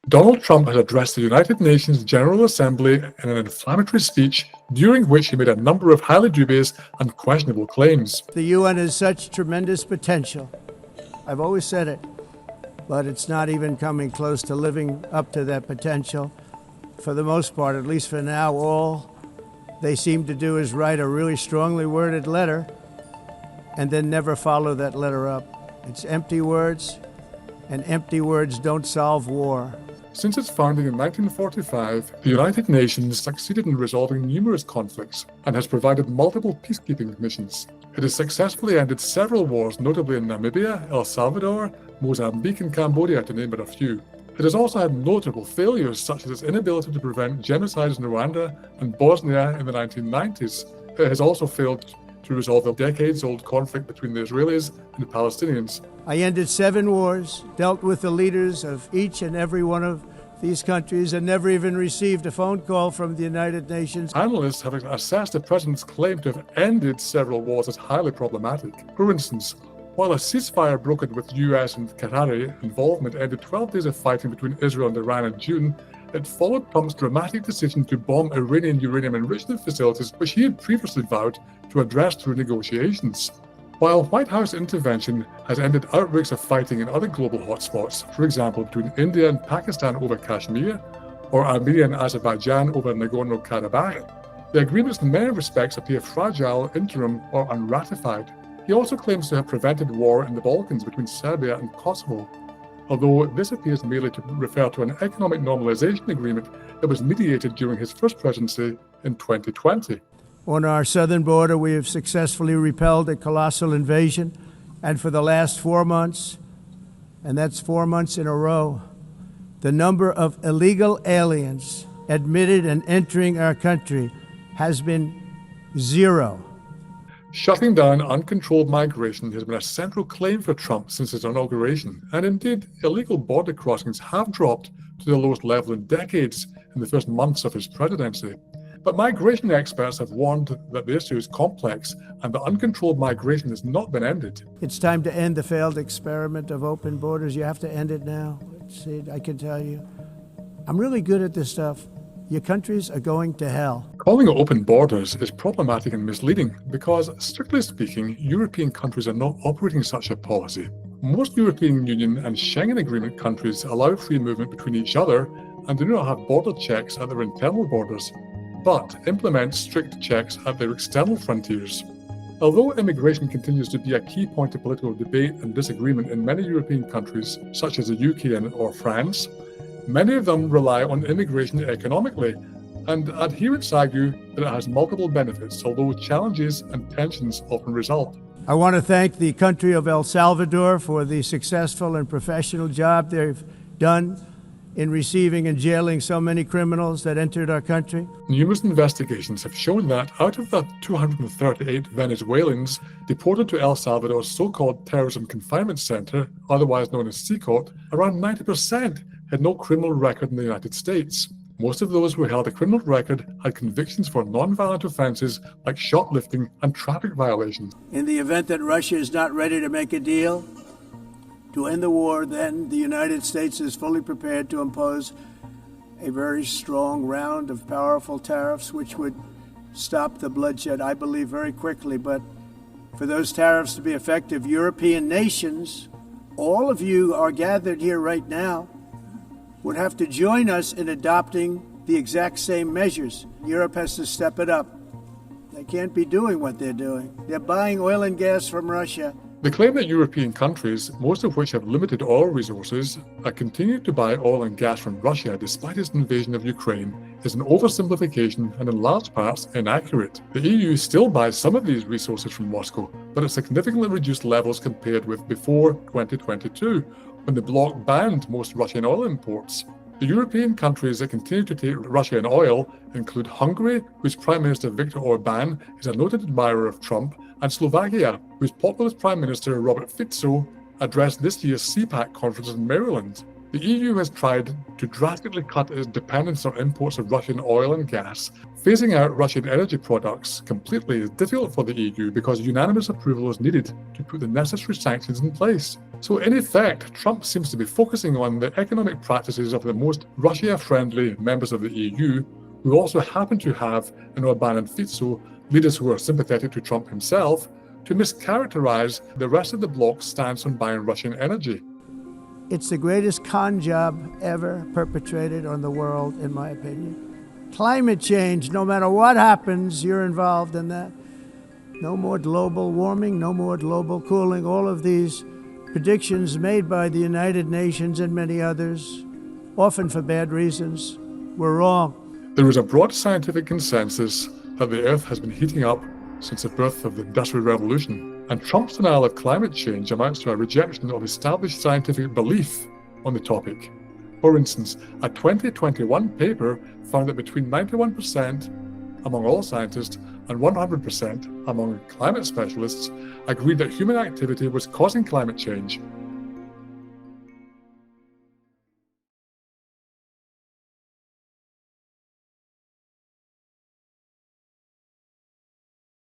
Donald Trump has addressed the United Nations General Assembly in an inflammatory speech during which he made a number of highly dubious and questionable claims. The UN has such tremendous potential. I've always said it, but it's not even coming close to living up to that potential. For the most part, at least for now, all they seem to do is write a really strongly worded letter and then never follow that letter up. It's empty words, and empty words don't solve war. Since its founding in 1945, the United Nations succeeded in resolving numerous conflicts and has provided multiple peacekeeping missions. It has successfully ended several wars, notably in Namibia, El Salvador, Mozambique and Cambodia, to name but a few. It has also had notable failures, such as its inability to prevent genocides in Rwanda and Bosnia in the 1990s. It has also failed to resolve the decades-old conflict between the Israelis and the Palestinians. I ended 7 wars, dealt with the leaders of each and every one of these countries, and never even received a phone call from the United Nations. Analysts have assessed the president's claim to have ended several wars as highly problematic. For instance, while a ceasefire brokered with US and Qatari involvement ended 12 days of fighting between Israel and Iran in June, it followed Trump's dramatic decision to bomb Iranian uranium enrichment facilities, which he had previously vowed to address through negotiations. While White House intervention has ended outbreaks of fighting in other global hotspots, for example between India and Pakistan over Kashmir, or Armenia and Azerbaijan over Nagorno-Karabakh, the agreements in many respects appear fragile, interim, or unratified. He also claims to have prevented war in the Balkans between Serbia and Kosovo, although this appears merely to refer to an economic normalization agreement that was mediated during his first presidency in 2020. On our southern border, we have successfully repelled a colossal invasion, and for the last 4 months, and that's 4 months in a row, the number of illegal aliens admitted and entering our country has been 0. Shutting down uncontrolled migration has been a central claim for Trump since his inauguration, and indeed, illegal border crossings have dropped to the lowest level in decades in the first months of his presidency. But migration experts have warned that the issue is complex and that uncontrolled migration has not been ended. It's time to end the failed experiment of open borders. You have to end it now. I can tell you, I'm really good at this stuff. Your countries are going to hell. Calling it open borders is problematic and misleading because, strictly speaking, European countries are not operating such a policy. Most European Union and Schengen Agreement countries allow free movement between each other and do not have border checks at their internal borders, but implement strict checks at their external frontiers. Although immigration continues to be a key point of political debate and disagreement in many European countries, such as the UK or France, many of them rely on immigration economically, and adherents argue that it has multiple benefits, although challenges and tensions often result. I want to thank the country of El Salvador for the successful and professional job they've done in receiving and jailing so many criminals that entered our country. Numerous investigations have shown that out of the 238 Venezuelans deported to El Salvador's so-called Terrorism Confinement Center, otherwise known as CICOT, around 90% had no criminal record in the United States. Most of those who held a criminal record had convictions for non-violent offenses like shoplifting and traffic violations. In the event that Russia is not ready to make a deal to end the war, then the United States is fully prepared to impose a very strong round of powerful tariffs which would stop the bloodshed, I believe, very quickly. But for those tariffs to be effective, European nations, all of you are gathered here right now, would have to join us in adopting the exact same measures. Europe has to step it up. They can't be doing what they're doing. They're buying oil and gas from Russia. The claim that European countries, most of which have limited oil resources, are continuing to buy oil and gas from Russia despite its invasion of Ukraine is an oversimplification and in large parts inaccurate. The EU still buys some of these resources from Moscow, but at significantly reduced levels compared with before 2022, when the bloc banned most Russian oil imports. The European countries that continue to take Russian oil include Hungary, whose Prime Minister Viktor Orban is a noted admirer of Trump, and Slovakia, whose populist Prime Minister Robert Tait addressed this year's CPAC conference in Maryland. The EU has tried to drastically cut its dependence on imports of Russian oil and gas. Phasing out Russian energy products completely is difficult for the EU because unanimous approval is needed to put the necessary sanctions in place. So in effect, Trump seems to be focusing on the economic practices of the most Russia-friendly members of the EU, who also happen to have in Orbán and Fico leaders who are sympathetic to Trump himself, to mischaracterize the rest of the bloc's stance on buying Russian energy. It's the greatest con job ever perpetrated on the world, in my opinion. Climate change, no matter what happens, you're involved in that. No more global warming, no more global cooling. All of these predictions made by the United Nations and many others, often for bad reasons, were wrong. There is a broad scientific consensus that the Earth has been heating up since the birth of the Industrial Revolution, and Trump's denial of climate change amounts to a rejection of established scientific belief on the topic. For instance, a 2021 paper found that between 91% among all scientists and 100% among climate specialists agreed that human activity was causing climate change,